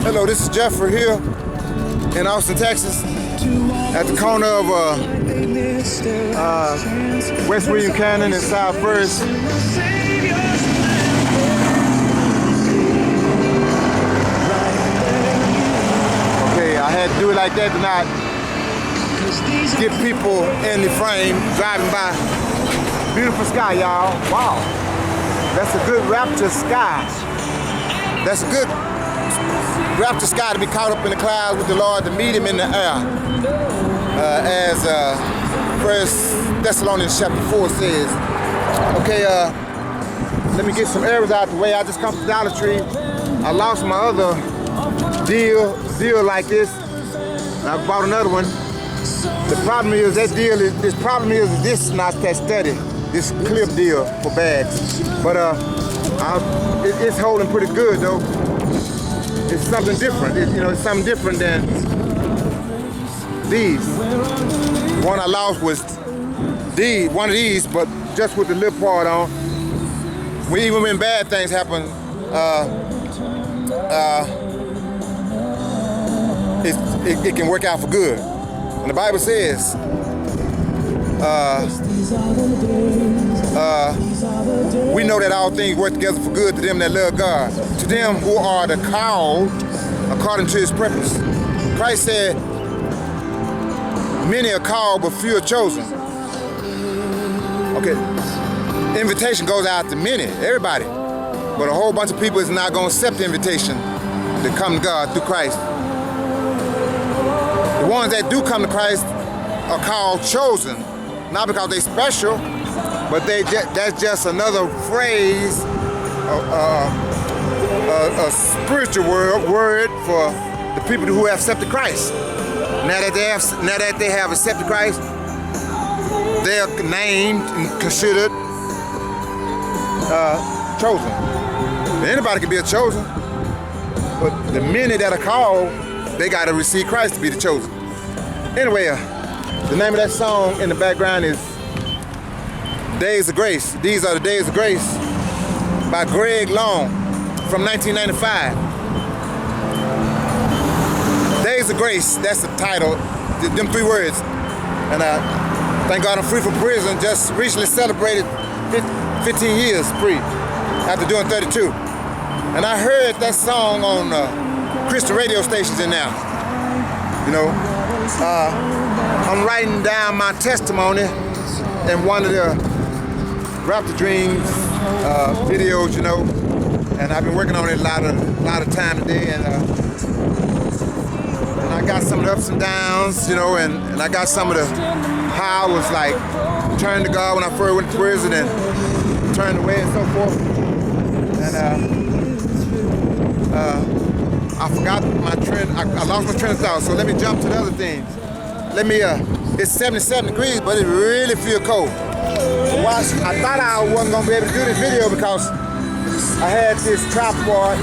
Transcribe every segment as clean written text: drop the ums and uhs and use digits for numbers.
Hello, this is Jeffrey here in Austin, Texas, at the corner of West William Canyon and South First. Okay, I had to do it like that to not get people in the frame driving by. Beautiful sky, y'all. Wow. That's a good rapture sky. That's a good rapture sky to be caught up in the clouds with the Lord, to meet him in the air. As 1 Thessalonians chapter 4 says. Okay, let me get some errands out the way. I just come to Dollar Tree. I lost my other deal like this. I bought another one. The problem is this is not that steady. This clip deal for bags, but it's holding pretty good though. It's something different. It's something different than these. The one I lost was one of these, but just with the lip part on. Even when bad things happen, it can work out for good. And the Bible says, we know that all things work together for good to them that love God, to them who are the called according to his purpose. Christ said, many are called, but few are chosen. Okay, invitation goes out to many, everybody, but a whole bunch of people is not going to accept the invitation to come to God through Christ. The ones that do come to Christ are called chosen, not because they're special, but that's just another phrase, a spiritual word for the people who have accepted Christ. Now that they have accepted Christ, they are named and considered chosen. Anybody can be a chosen, but the many that are called, they got to receive Christ to be the chosen. Anyway, the name of that song in the background is Days of Grace. These are the Days of Grace by Greg Long from 1995. Days of Grace, that's the title, them 3 words. And thank God I'm free from prison. Just recently celebrated 15 years free after doing 32. And I heard that song on Christian radio stations in now. I'm writing down my testimony in one of the Raptor Dreams videos, and I've been working on it a lot of time today, and I got some of the ups and downs, and I got some of the how I was like turned to God when I first went to prison and turned away and so forth, and I forgot my trend. I lost my train of thought, so let me jump to the other things. It's 77 degrees, but it really feels cold. So I thought I wasn't gonna be able to do this video because I had this tripod.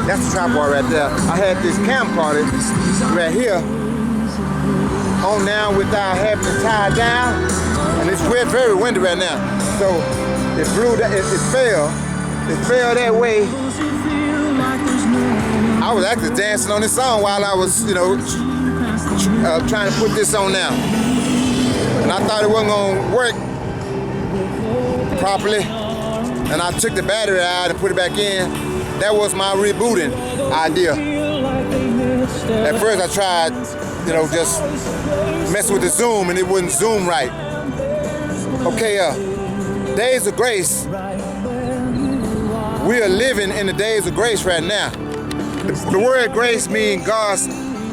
That's the tripod right there. I had this camcorder right here on now without having to tie it down, and it's very windy right now. So it fell that way. I was actually dancing on this song while I was, trying to put this on now. And I thought it wasn't gonna work properly. And I took the battery out and put it back in. That was my rebooting idea. At first I tried, just messing with the zoom, and it wouldn't zoom right. Okay, Days of Grace. We are living in the days of grace right now. The word grace means God's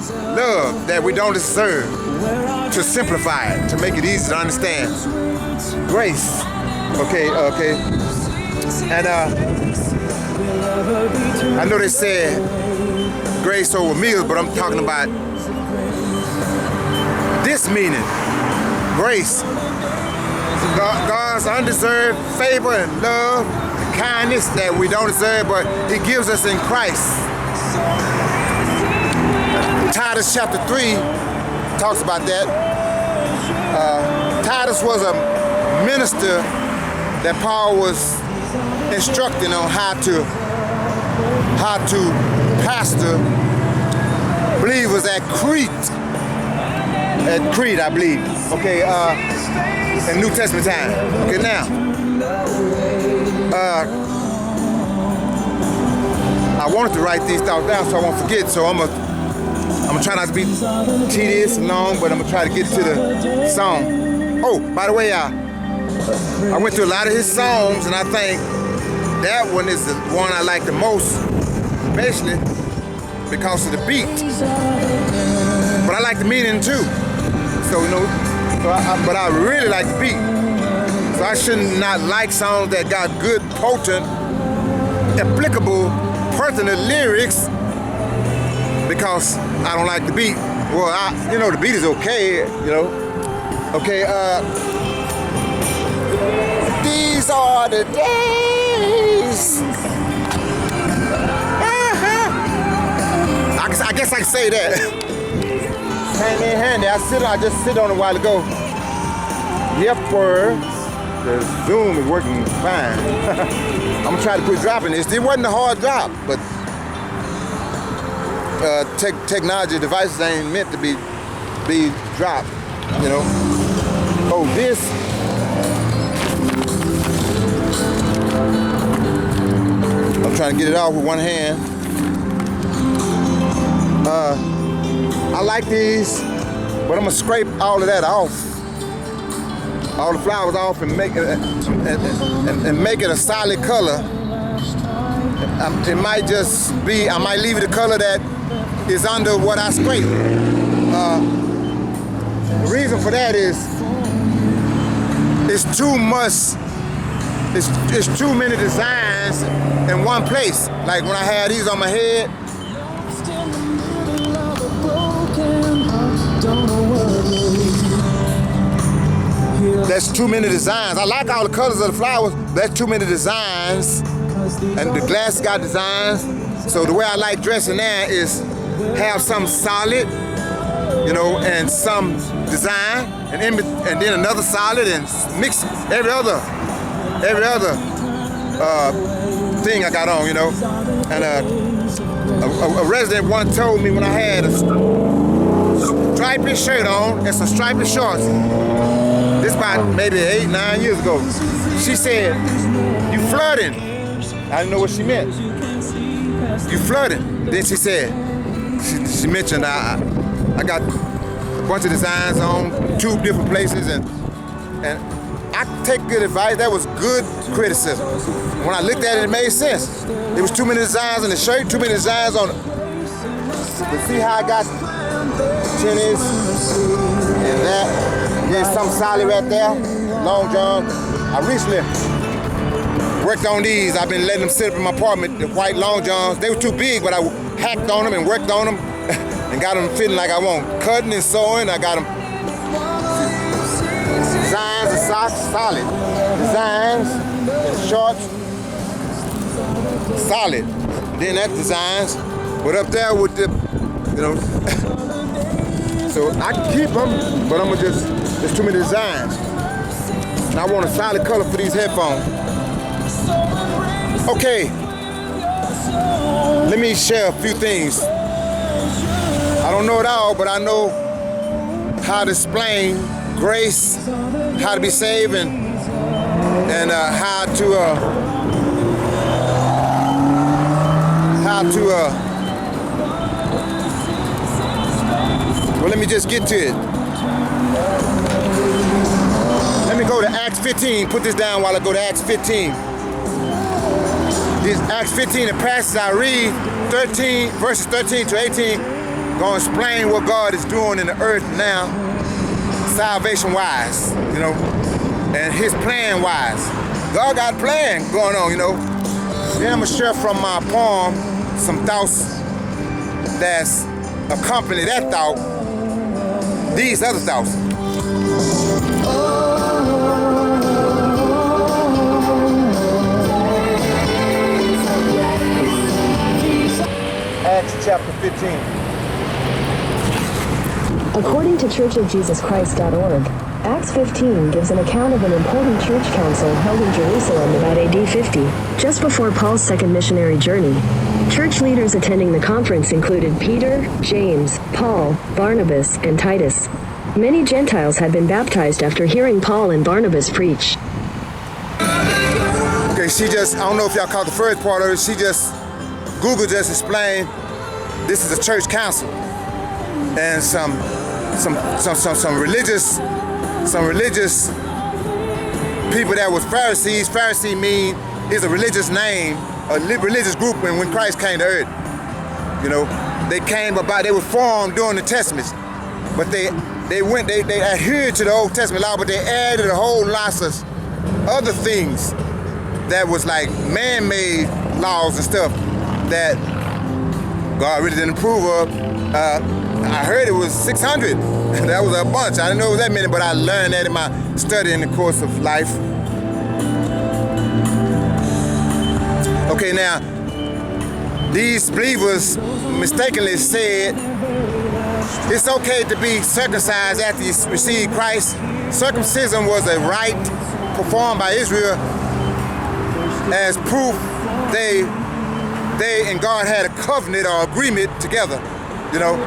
love that we don't deserve, to simplify it, to make it easy to understand. Grace. Okay. And I know they said grace over meals, but I'm talking about this meaning. Grace. God's undeserved favor and love and kindness that we don't deserve, but he gives us in Christ. Titus chapter 3 talks about that. Titus was a minister that Paul was instructing on how to how to pastor believers at Crete. At Crete, I believe. Okay, in New Testament time. Okay, now. I wanted to write these thoughts down so I won't forget, so I'm gonna try not to be tedious and long, but I'm gonna try to get to the song. Oh, by the way, I went through a lot of his songs, and I think that one is the one I like the most, especially because of the beat. But I like the meaning too. So, you know, but I really like the beat. So I should not like songs that got good, potent, applicable, pertinent lyrics because I don't like the beat. Well, you know, the beat is okay, you know. Okay, these are the days. I guess I can say that. Handy in handy. I just sit on it a while ago. Yep, the Zoom is working fine. I'm gonna try to quit dropping this. It wasn't a hard drop, but technology devices ain't meant to be dropped, you know. Oh, this. I'm trying to get it off with one hand. I like these, but I'm gonna scrape all of that off. All the flowers off and make it a solid color. It might just be, I might leave it a color that is under what I scrape. The reason for that is it's too much, it's too many designs in one place. Like when I had these on my head, that's too many designs. I like all the colors of the flowers, but that's too many designs. And the glass got designs. So the way I like dressing now is have some solid, you know, and some design, and then another solid, and mix every other thing I got on, you know. And a resident once told me when I had a stripy shirt on and some stripy shorts, this about maybe 8-9 years ago, she said, "You flirting." I didn't know what she meant. "You flirting." Then she said, she mentioned I got a bunch of designs on 2 different places, and I take good advice. That was good criticism. When I looked at it, it made sense. There was too many designs on the shirt, too many designs on it. But see how I got tennis and that. There's some solid right there, long john. I recently worked on these. I've been letting them sit up in my apartment, the white long johns. They were too big, but I hacked on them and worked on them and got them fitting like I want. Cutting and sewing, I got them. Designs and socks, solid. Designs and shorts, solid. Then that designs, but up there with the, you know, so I can keep them, but I'm gonna just, there's too many designs. And I want a solid color for these headphones. Okay, let me share a few things. I don't know it all, but I know how to explain grace, how to be saved, and how to well, let me just get to it. Let me go to Acts 15. Put this down while I go to Acts 15. This Acts 15, the passage I read, 13, verses 13 to 18, gonna explain what God is doing in the earth now, salvation-wise, you know, and His plan-wise. God got a plan going on, you know. Then I'm gonna share from my poem some thoughts that's accompany that thought, these other thoughts. Acts chapter 15. According to churchofjesuschrist.org, Acts 15 gives an account of an important church council held in Jerusalem about AD 50, just before Paul's second missionary journey. church leaders attending the conference included Peter, James, Paul, Barnabas, and Titus. Many Gentiles had been baptized after hearing Paul and Barnabas preach. Okay, I don't know if y'all caught the first part of it, Google just explained this is a church council. And some religious people that was Pharisees. Pharisee is a religious name, a religious group when Christ came to earth. You know, they were formed during the Testaments, but they adhered to the Old Testament law, but they added a whole lot of other things that was like man-made laws and stuff that God really didn't approve of. I heard it was 600. That was a bunch. I didn't know it was that many, but I learned that in my study in the course of life. Okay, now, these believers mistakenly said it's okay to be circumcised after you receive Christ. Circumcision was a rite performed by Israel as proof they and God had a covenant or agreement together, you know.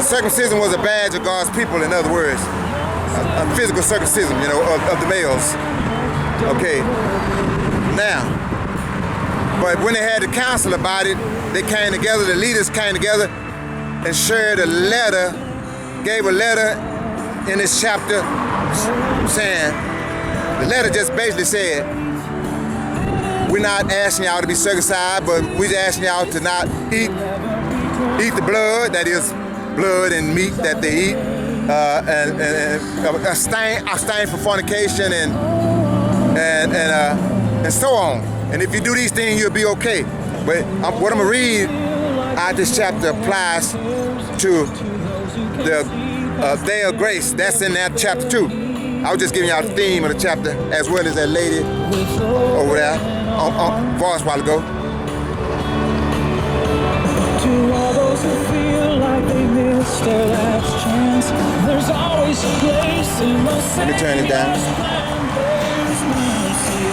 Circumcision was a badge of God's people, in other words. A physical circumcision, you know, of the males. Okay. Now, but when they had the council about it, they came together, the leaders came together and shared a letter, gave a letter in this chapter saying, the letter just basically said, we're not asking y'all to be circumcised, but we're asking y'all to not eat the blood, that is blood and meat that they eat, and abstain from fornication and so on. And if you do these things, you'll be okay. But what I'm gonna read out this chapter applies to the day of grace. That's in that chapter 2. I was just giving y'all the theme of the chapter, as well as that lady over there on voice a while ago. To all those who feel like they missed their last chance, there's always a place in the Savior's Let me turn it down. There's mercy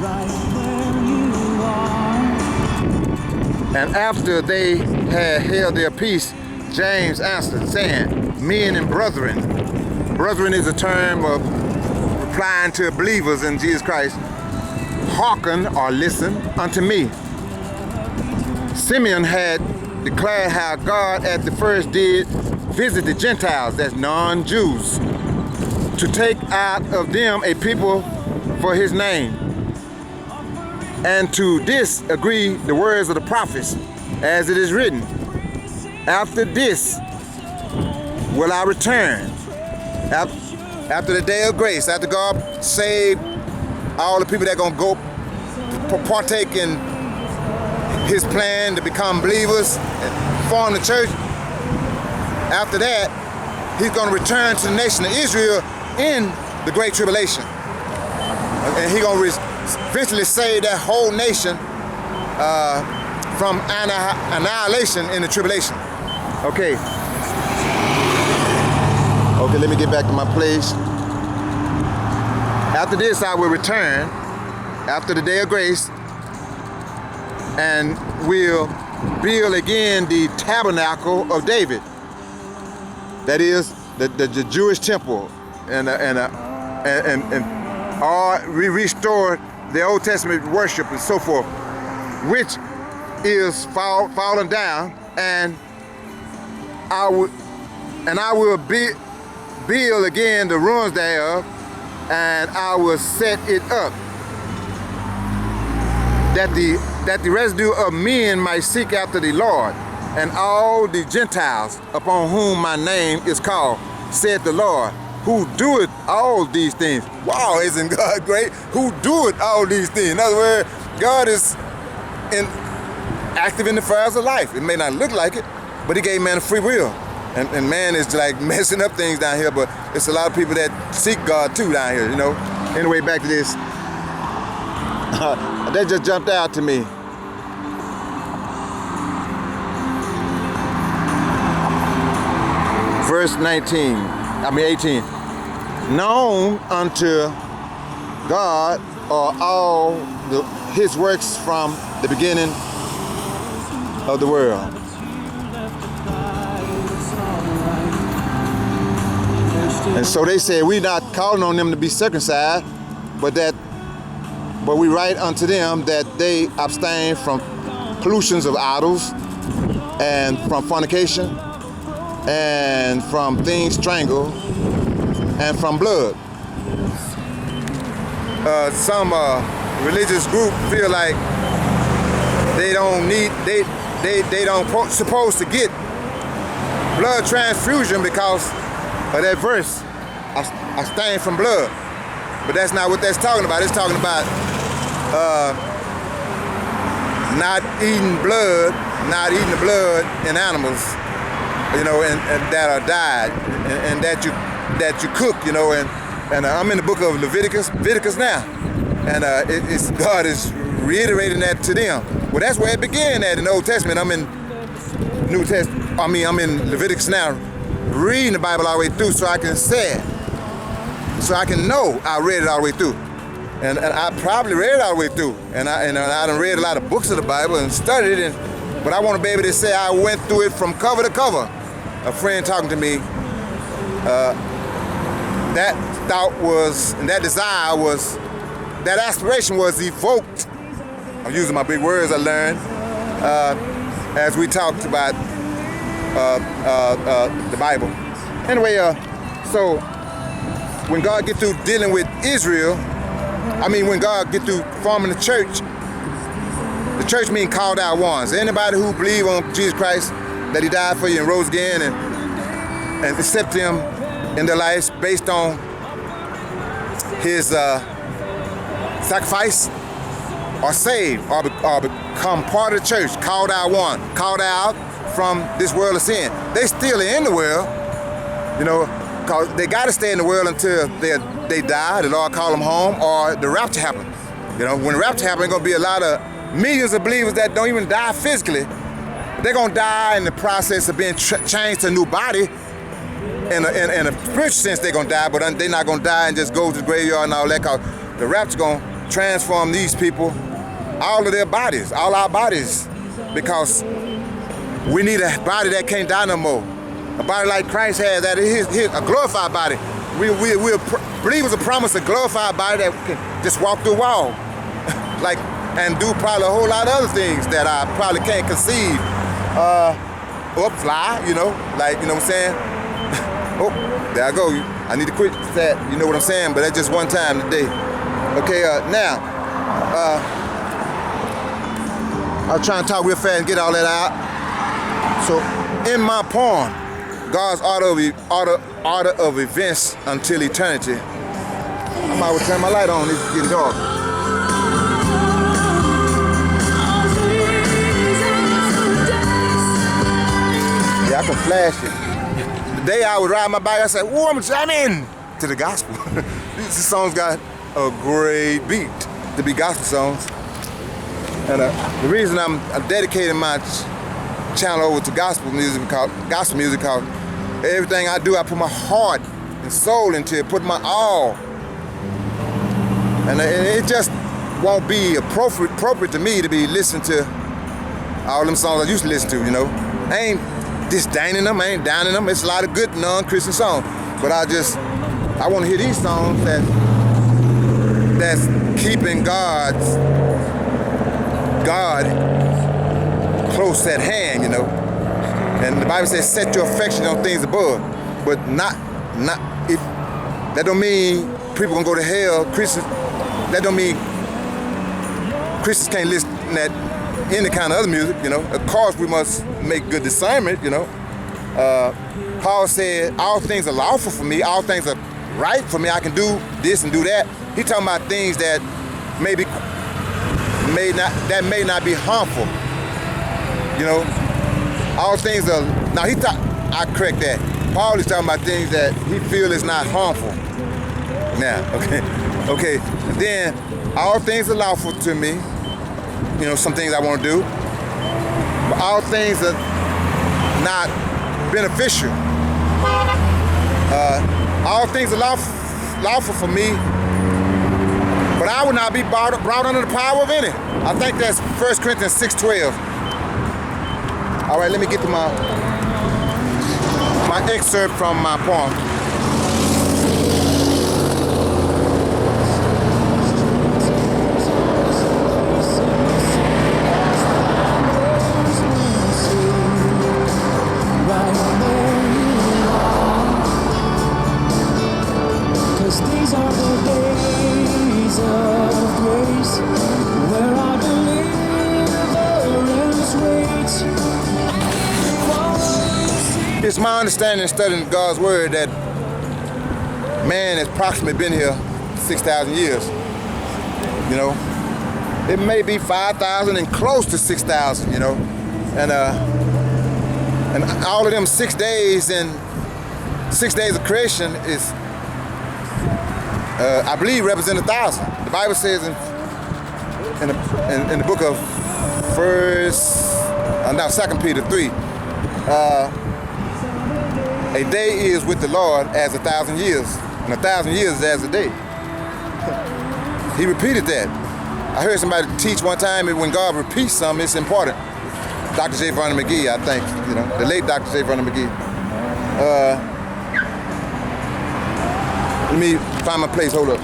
right where you are. And after they had held their peace, James answered, saying, men and brethren. Brethren is a term of replying to believers in Jesus Christ. Hearken or listen unto me. Simeon had declared how God at the first did visit the Gentiles, that's non-Jews, to take out of them a people for his name. And to this agree the words of the prophets, as it is written, after this will I return. After the day of grace, after God saved all the people that are going to go partake in his plan to become believers and form the church, after that, he's going to return to the nation of Israel in the Great Tribulation. And he's going to eventually save that whole nation from annihilation in the tribulation. Okay. Okay, let me get back to my place. After this, I will return, after the day of grace, and will build again the tabernacle of David. That is the Jewish temple, and restore the Old Testament worship and so forth, which is fallen down, and I will build again the ruins thereof, and I will set it up, that the residue of men might seek after the Lord, and all the Gentiles upon whom my name is called, said the Lord, who doeth all these things. Wow, isn't God great? Who doeth all these things? In other words, God is active in the affairs of life. It may not look like it, but he gave man a free will. And man is like messing up things down here, but it's a lot of people that seek God too down here, you know. Anyway, back to this. That just jumped out to me. Verse 18. Known unto God are all his works from the beginning of the world. And so they said, we not calling on them to be circumcised, but we write unto them that they abstain from pollutions of idols, and from fornication, and from things strangled, and from blood. Some religious group feel like they don't supposed to get blood transfusion because of that verse, abstain from blood. But that's not what that's talking about. It's talking about not eating the blood in animals, you know, and that are died, and that you cook, you know, and I'm in the book of Leviticus now, and God is reiterating that to them. Well, that's where it began at in the Old Testament. I'm in I'm in Leviticus now, reading the Bible all the way through, so I can say it, so I can know I read it all the way through. And I probably read it all the way through, and I done read a lot of books of the Bible and studied it, but I want to be able to say I went through it from cover to cover. A friend talking to me, that thought was, and that desire was, that aspiration was evoked. I'm using my big words I learned as we talked about the Bible. Anyway, so when God get through dealing with Israel, when God get through forming the church means called out ones. Anybody who believe on Jesus Christ, that he died for you and rose again, and accept him in their lives based on his sacrifice, are saved, or become part of the church, called out one, called out from this world of sin. They still in the world, you know, because they got to stay in the world until they die, the Lord call them home, or the rapture happens. You know, when the rapture happens, there's going to be a lot of millions of believers that don't even die physically. They're going to die in the process of being changed to a new body. In a spiritual sense, they're going to die, but they're not going to die and just go to the graveyard and all that, because the rapture going to transform these people, all of their bodies, all our bodies, because we need a body that can't die no more. A body like Christ has, that is a glorified body. We're believers are promised a glorified body that can just walk through a wall, and do probably a whole lot of other things that I probably can't conceive. Fly, you know, you know what I'm saying? Oh, there I go. I need to quit that, you know what I'm saying? But that's just one time today. Okay, now, I'll try and talk real fast and get all that out. So, in my poem, God's order of events until eternity, I might well turn my light on, it's getting dark. Yeah, I can flash it. The day I was riding my bike, I said, "Whoa, I'm jamming to the gospel." This song's got a great beat to be gospel songs. And the reason I'm dedicating my channel over to gospel music, because everything I do, I put my heart and soul into it, put my all. And it just won't be appropriate to me to be listening to all them songs I used to listen to, you know. I ain't disdaining them, I ain't downing them. It's a lot of good non-Christian songs. But I want to hear these songs that's keeping God close at hand, you know. And the Bible says, set your affection on things above. But that don't mean people gonna go to hell. That don't mean Christians can't listen to any kind of other music, you know. Of course, we must make good discernment, you know. Paul said, all things are lawful for me, all things are right for me, I can do this and do that. He talking about things that may not be harmful, you know. All things are, now I correct that. Paul is talking about things that he feels is not harmful. Now, okay. And then, all things are lawful to me, you know, some things I want to do, but all things are not beneficial. All things are lawful for me But I will not be brought under the power of any. I think that's 1 Corinthians 6:12. All right, let me get to my excerpt from my poem. These are the days of grace where our deliverance waits. It's my understanding studying God's word that man has approximately been here 6,000 years. You know, it may be 5,000 and close to 6,000. You know, and all of them 6 days and 6 days of creation is. I believe represent 1,000. The Bible says in the book of 2 Peter 3, a day is with the Lord as 1,000 years, and 1,000 years is as a day. He repeated that. I heard somebody teach one time that when God repeats something, it's important. Dr. J. Vernon McGee, I think, you know, the late Dr. J. Vernon McGee. Let me find my place, hold up.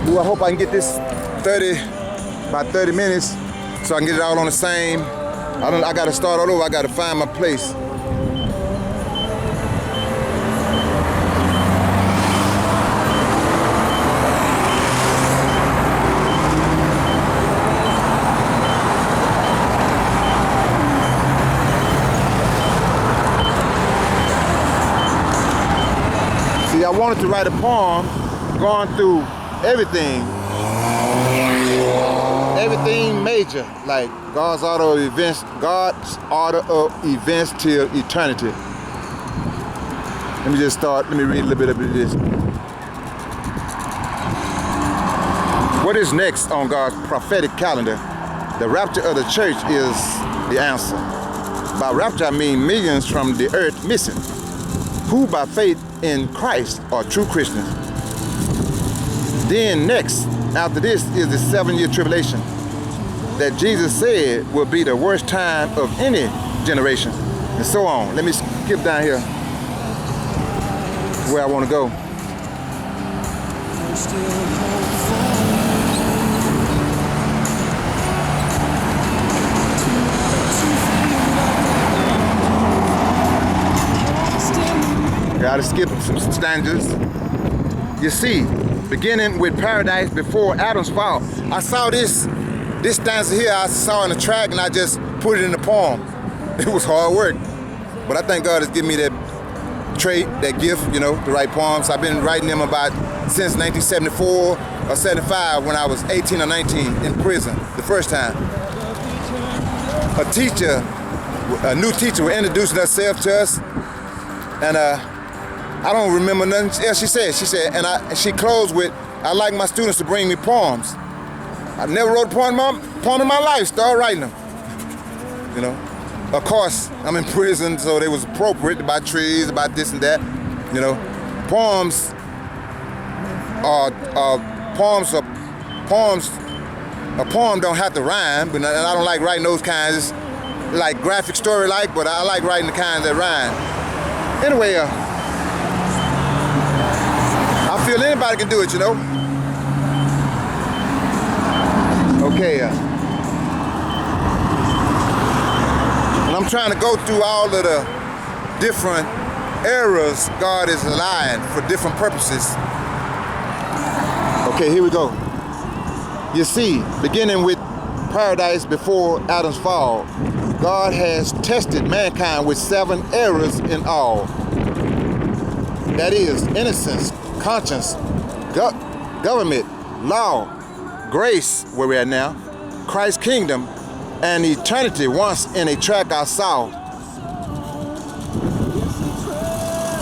Ooh, I hope I can get this about 30 minutes so I can get it all on the same. I gotta start all over, I gotta find my place. I wanted to write a poem going through everything major, like God's order of events till eternity. Let me just start, let me read a little bit of this. What is next on God's prophetic calendar? The rapture of the church is the answer. By rapture I mean millions from the earth missing, who by faith in Christ are true Christians. Then next, after this, is the 7-year tribulation that Jesus said will be the worst time of any generation, and so on. Let me skip down here where I want to go. Gotta skip some stanzas. You see, beginning with paradise before Adam's fall. I saw this stanza here, I saw in the track and I just put it in the poem. It was hard work. But I thank God has given me that trait, that gift, you know, to write poems. I've been writing them since 1974 or 75 when I was 18 or 19 in prison, the first time. A new teacher was introducing herself to us, and I don't remember nothing else she said. She closed with, I like my students to bring me poems. I never wrote a poem in my life, started writing them. You know, of course, I'm in prison, so they was appropriate about trees, about this and that. You know, poems. A poem don't have to rhyme, but I don't like writing those kinds. It's like graphic story like, but I like writing the kinds that rhyme. Anyway, I feel anybody can do it, you know. Okay, and I'm trying to go through all of the different eras God is aligned for different purposes. Okay, here we go. You see, beginning with paradise before Adam's fall, God has tested mankind with 7 eras in all. That is, innocence, conscience, government, law, grace, where we're at now, Christ's kingdom, and eternity once in a track I saw.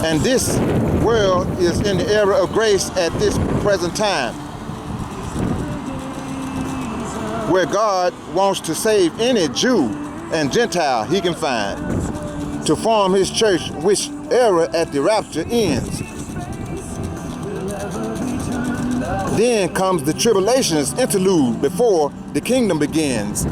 And this world is in the era of grace at this present time, where God wants to save any Jew and Gentile he can find to form his church, which era at the rapture ends. Then comes the tribulations interlude before the kingdom begins.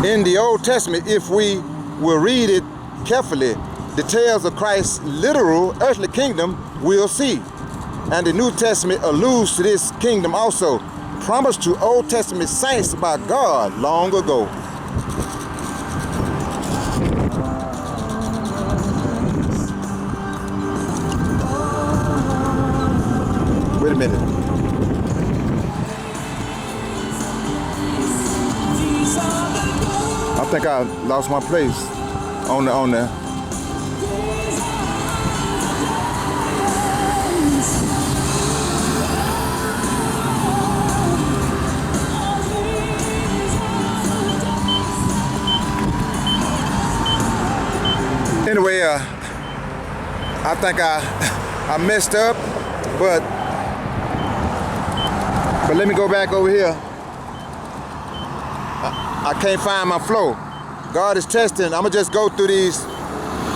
In the Old Testament, if we will read it carefully, details of Christ's literal earthly kingdom we'll see. And the New Testament alludes to this kingdom also, promised to Old Testament saints by God long ago. Wait a minute. I think I lost my place on the. Anyway, I think I messed up, but let me go back over here. I can't find my flow. God is testing. I'm gonna just go through these,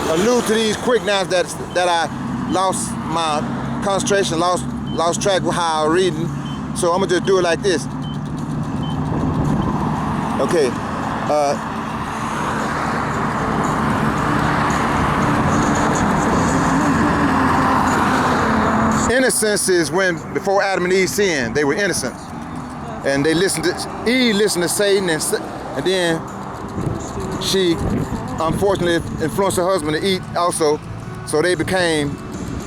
allude to these quick now that I lost my concentration, lost track of how I was reading. So I'm gonna just do it like this. Okay. Innocence is when, before Adam and Eve sinned, they were innocent. And they Eve listened to Satan, and then she unfortunately influenced her husband to eat also, so they became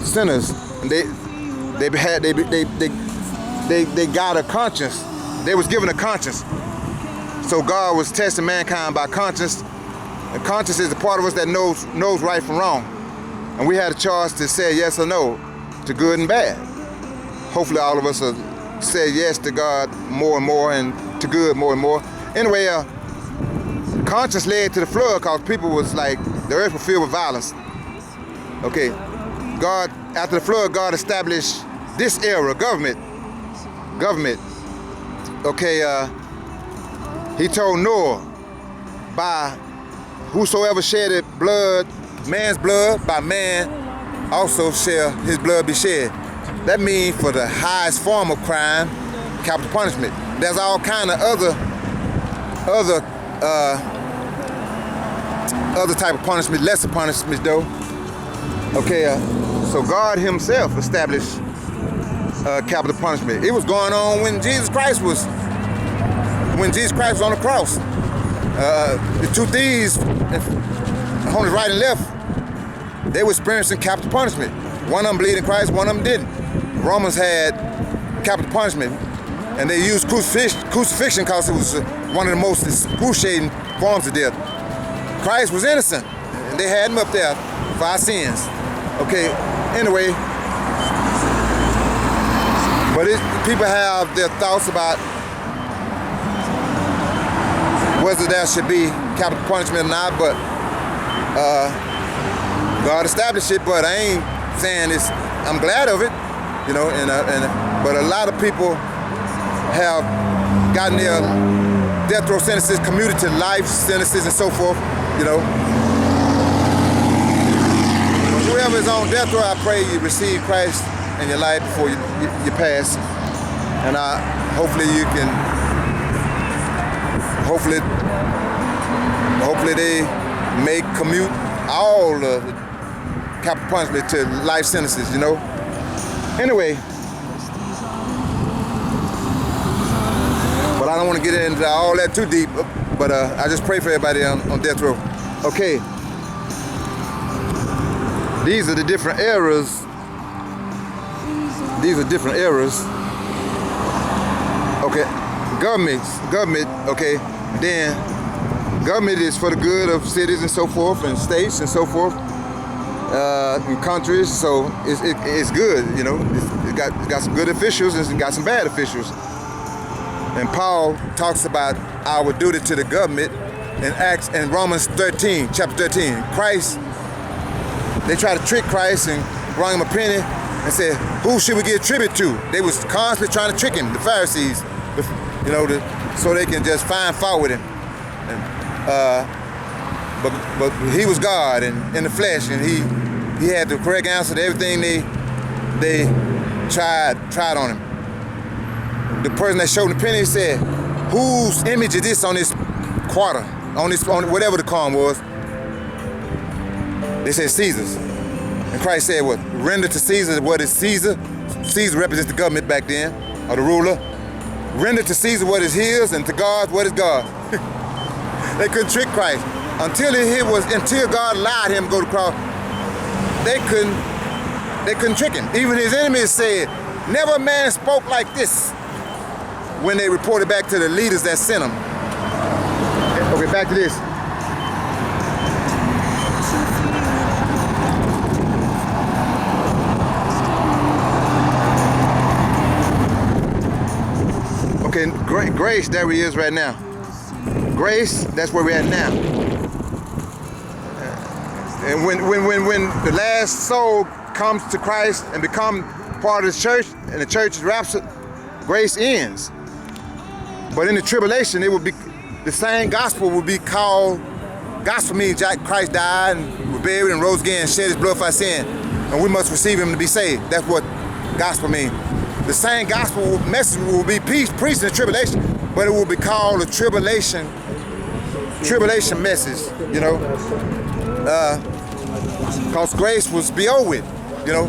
sinners. And they got a conscience. They was given a conscience. So God was testing mankind by conscience. And conscience is the part of us that knows right from wrong. And we had a choice to say yes or no to good and bad. Hopefully all of us will say yes to God more and more, and to good more and more. Anyway, conscience led to the flood because people was like, the earth was filled with violence. Okay, God, after the flood, God established this era, government. Okay, he told Noah, by whosoever shedded blood, man's blood, by man also shall his blood be shed. That means for the highest form of crime, capital punishment. There's all kind of other type of punishment, lesser punishments though. Okay, so God himself established capital punishment. It was going on when Jesus Christ was on the cross. The two thieves on his right and left, they were experiencing capital punishment. One of them believed in Christ, one of them didn't. Romans had capital punishment, and they used crucifixion because it was one of the most excruciating forms of death. Christ was innocent, and they had him up there for our sins. Okay, anyway, but people have their thoughts about whether there should be capital punishment or not, but God established it, but I ain't saying it's, I'm glad of it, you know, but a lot of people have gotten their death row sentences commuted to life sentences and so forth, you know. Whoever is on death row, I pray you receive Christ in your life before you pass. And hopefully you can, hopefully they may commute all the capital punishment to life sentences, you know. Anyway, but I don't want to get into all that too deep, but I just pray for everybody on death row. Okay, these are the different eras. These are different eras. Okay, government, okay, then government is for the good of cities and so forth, and states and so forth, and countries, so it's good, you know. It got some good officials and it's got some bad officials. And Paul talks about our duty to the government in Romans 13, chapter 13. Christ, they tried to trick Christ and brought him a penny and said, who should we give tribute to? They was constantly trying to trick him, the Pharisees, so they can just find fault with him. But he was God and in the flesh, and he had the correct answer to everything they tried on him. The person that showed the penny said, whose image is this on this quarter, on whatever the coin was? They said Caesar's. And Christ said, what? Render to Caesar what is Caesar. Caesar represents the government back then, or the ruler. Render to Caesar what is his, and to God what is God. They couldn't trick Christ. Until God allowed him to go to the cross, they couldn't trick him. Even his enemies said, never a man spoke like this, when they reported back to the leaders that sent him. Okay, back to this. Okay, grace, there he is right now. Grace, that's where we're at now. And when the last soul comes to Christ and become part of the church, and the church is raptured, grace ends. But in the tribulation, it will be the same gospel will be called. Gospel means Christ died and was buried and rose again and shed his blood for our sin, and we must receive him to be saved. That's what gospel means. The same gospel message will be preached in the tribulation, but it will be called a tribulation message, because grace was be over with, but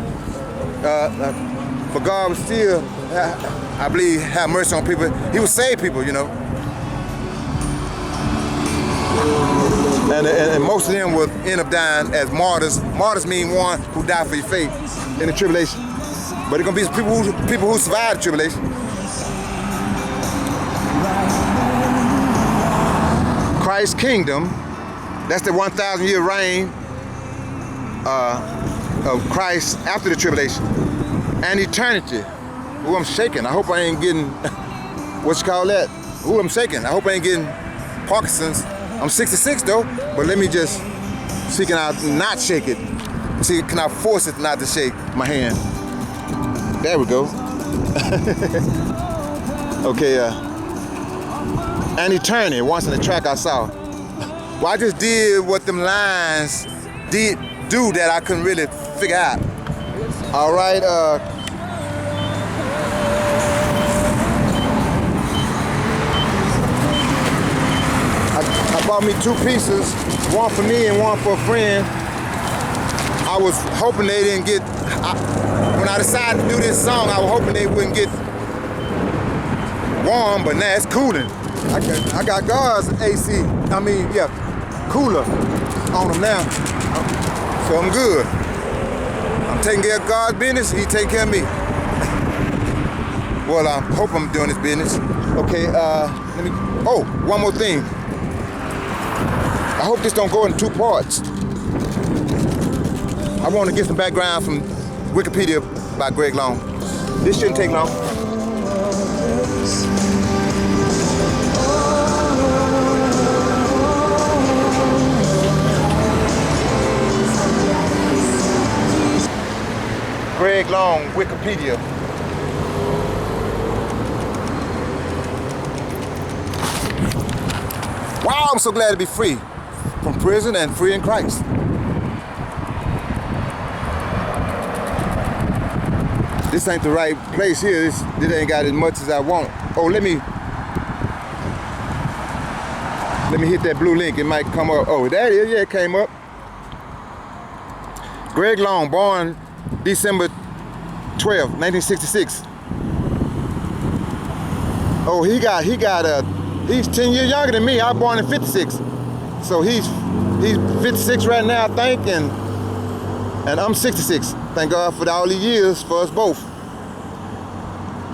God was still, I believe, have mercy on people. He would save people, And most of them will end up dying as martyrs. Martyrs mean one who died for your faith in the tribulation. But it's gonna be people who survive the tribulation. Christ's kingdom, that's the 1,000-year reign of Christ after the tribulation. And eternity. Ooh, I'm shaking. I hope I ain't getting, what you call that? Ooh, I'm shaking. I hope I ain't getting Parkinson's. I'm 66 though, but let me just see, can I not shake it? See, can I force it not to shake my hand? There we go. Okay, and eternity, once in the track I saw. Well, I just did what them lines did do that I couldn't really figure out. All right, I bought me 2 pieces, one for me and one for a friend. I was hoping they didn't get, when I decided to do this song, I was hoping they wouldn't get warm, but now it's cooling. I got God's AC, cooler on them now. So I'm good. I'm taking care of God's business, He taking care of me. Well, I hope I'm doing His business. Okay, one more thing. I hope this don't go in 2 parts. I want to get some background from Wikipedia by Greg Long. This shouldn't take long. Greg Long, Wikipedia. Wow, I'm so glad to be free from prison and free in Christ. This ain't the right place here. This ain't got as much as I want. Oh, let me hit that blue link. It might come up. Oh, that is, yeah, it came up. Greg Long, born December 12, 1966. Oh, he's 10 years younger than me. I was born in 56. So he's 56 right now, I think, and I'm 66. Thank God for all these years for us both.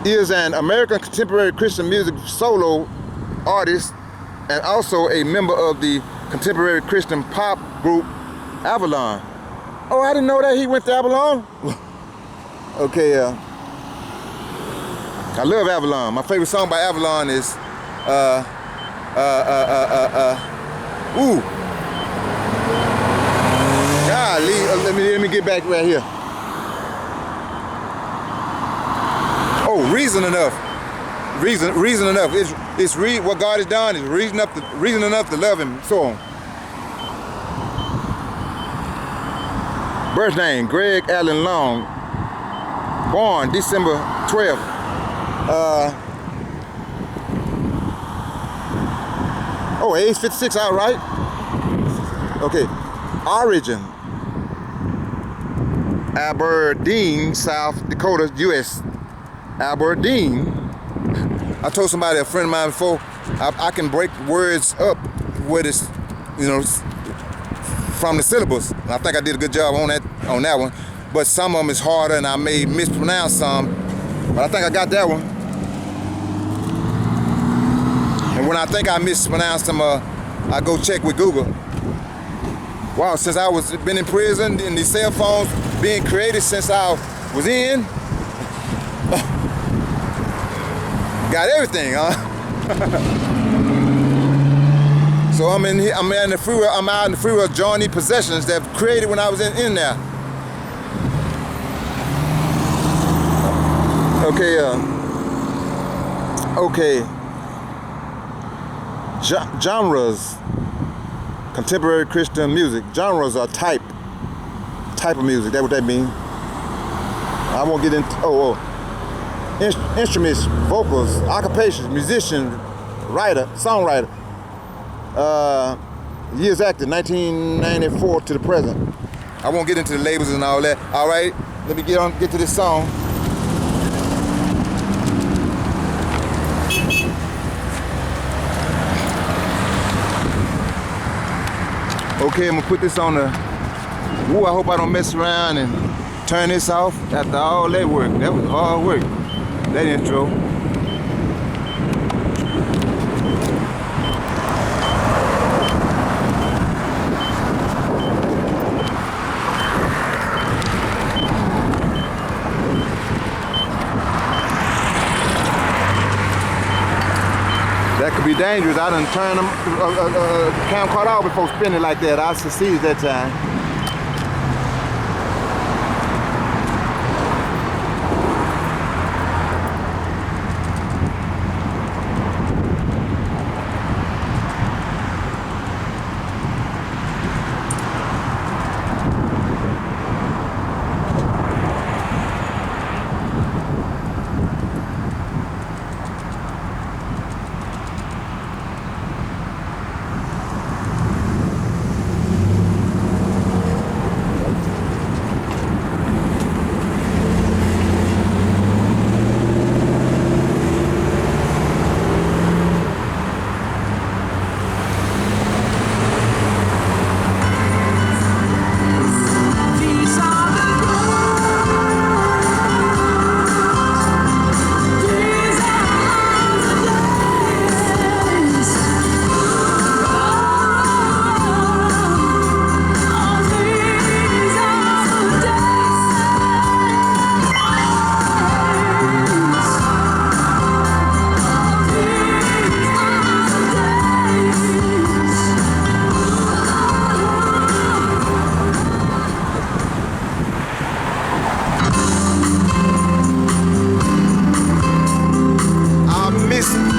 He is an American contemporary Christian music solo artist and also a member of the contemporary Christian pop group Avalon. Oh, I didn't know that he went to Avalon. Okay, I love Avalon. My favorite song by Avalon is Ooh. Golly, let me get back right here. Oh, reason enough. Reason enough. It's what God has done is reason enough to love Him. So on. Birth name, Greg Allen Long. Born December 12th. Age 56, all right. Okay. Origin, Aberdeen, South Dakota, U.S. Aberdeen. I told somebody, a friend of mine before, I can break words up with it's, from the syllables. And I think I did a good job on that one. But some of them is harder, and I may mispronounce some. But I think I got that one. And when I think I mispronounced them, I go check with Google. Wow, since I been in prison, and these cell phones being created since I was in, got everything, huh? So I'm in here. I'm out in the freeway enjoying these possessions that created when I was in there. Okay. Genres. Contemporary Christian music. Genres are type of music. That's what that means. I won't get into instruments, vocals, occupations, musician, writer, songwriter. Years active, 1994 to the present. I won't get into the labels and all that. All right, let me get to this song. Okay, I'm gonna put this on the. Ooh, I hope I don't mess around and turn this off after all that work. That was hard work. That intro. That could be dangerous. I done turned them camcorder off before spinning like that. I succeeded that time.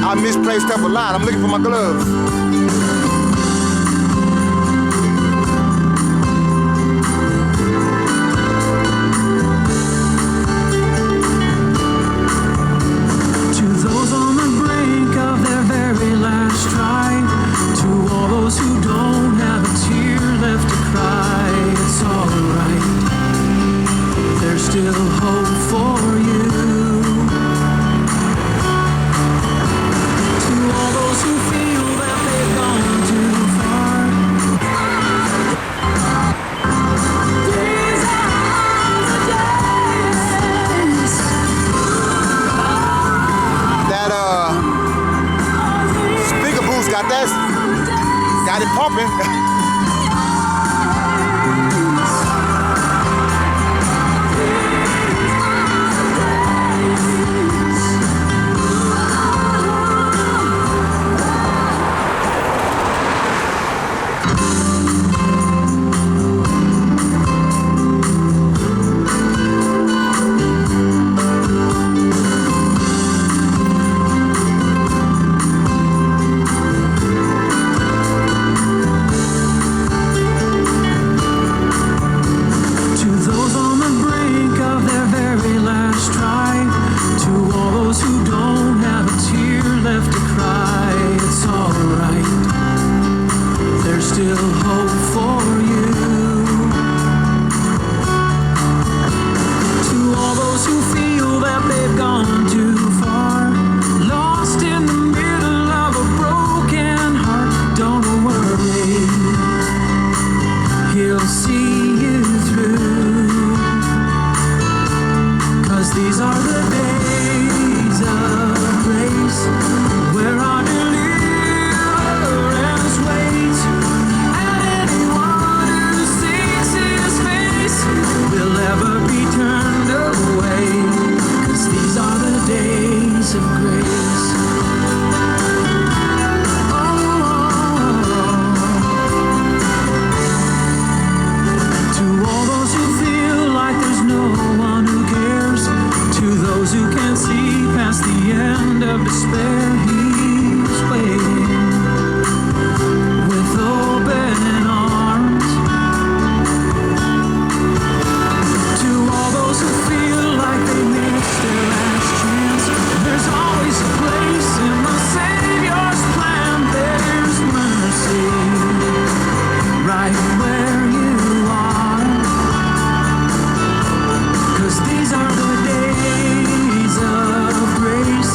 I misplaced stuff a lot. I'm looking for my gloves. To those on the brink of their very last try, to all those who don't have a tear left to cry, it's alright. There's still hope for you. Who feel that they've gone too far. These are the days. That speaker boost got it pumping. these are the days of grace, where our deliverance waits, and anyone who seeks his face will ever be turned away, 'cause these are the days of grace. To all those who feel like there's no one who cares, to those who can't see past the end of despair, he's waiting with open arms. To all those who feel like they missed their last chance, there's always a place in the Savior's plan. There's mercy right where you are, 'cause these are the days of grace,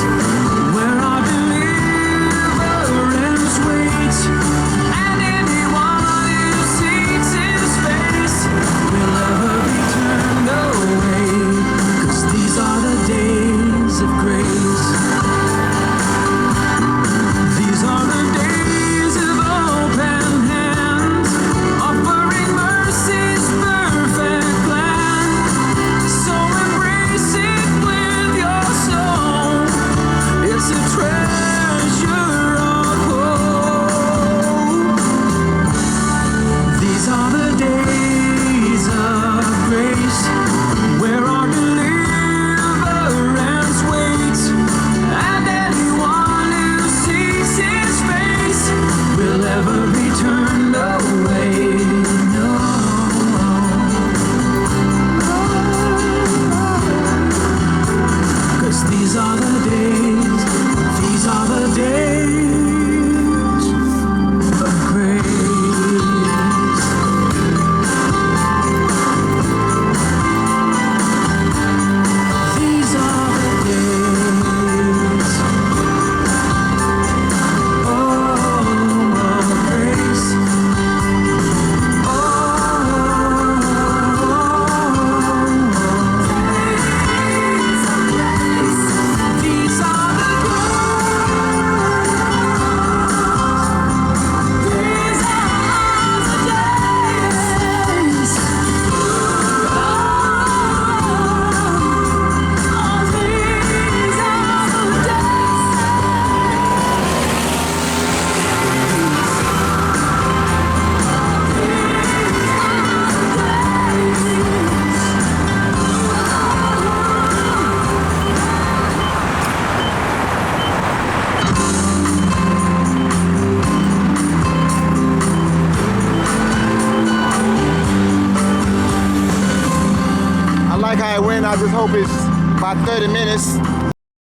where our deliverance waits, and anyone who seeks his face will ever be turned away, 'cause these are the days of grace. These are the days of open hands, offering mercy's perfect plan. So embrace it with your soul. It's a treasure of hope. These are the days of grace, where our deliverance waits, and anyone who sees his face will ever be turned away. No. 'Cause these are the days of grace. These are the days, of grace. These are the I like how it went. I just hope it's about 30 minutes.